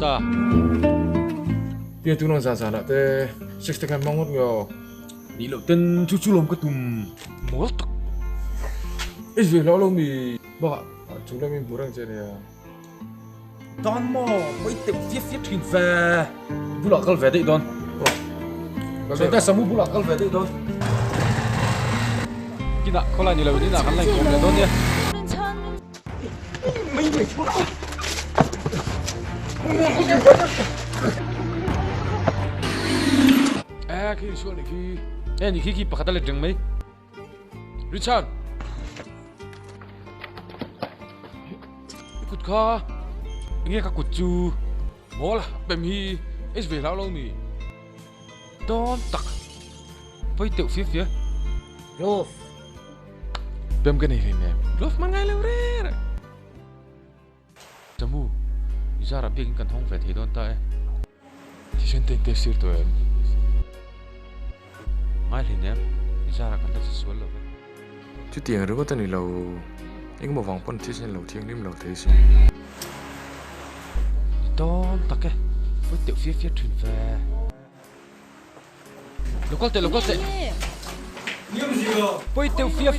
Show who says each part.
Speaker 1: ta
Speaker 2: tia tu nong sa na te six tekan mangot yo ni lo ten chu lom ka tum
Speaker 1: mo ta
Speaker 2: is ve lo mi ba chu lom mi burang che ya
Speaker 1: don mo mới tiệm phía thuyền về bu lọ về đấy don rồi ta samu bu lọ về đấy don kina kola ni lo ni na kan lai kom le don ya khi xuống này khi khi pakata le jeng mai Richard ikut kha nghe các cột chu bố là bèm hi ít về lao lâu mì đón tắc với tiểu phía
Speaker 2: yo
Speaker 1: bèm cái này nè lốp mang ngay lâu re jamu giờ là biết cần không phải thấy đón tay thì sen tên tê sir tụi em ngay lên em giờ là cần ta sẽ xuống rồi
Speaker 2: chứ tiền rồi có tên này lâu những một vòng quân thì sen lâu thiêng niệm lâu thế gì
Speaker 1: đón tắc cái với tiểu phía thuyền về lục có tệ với tiểu phía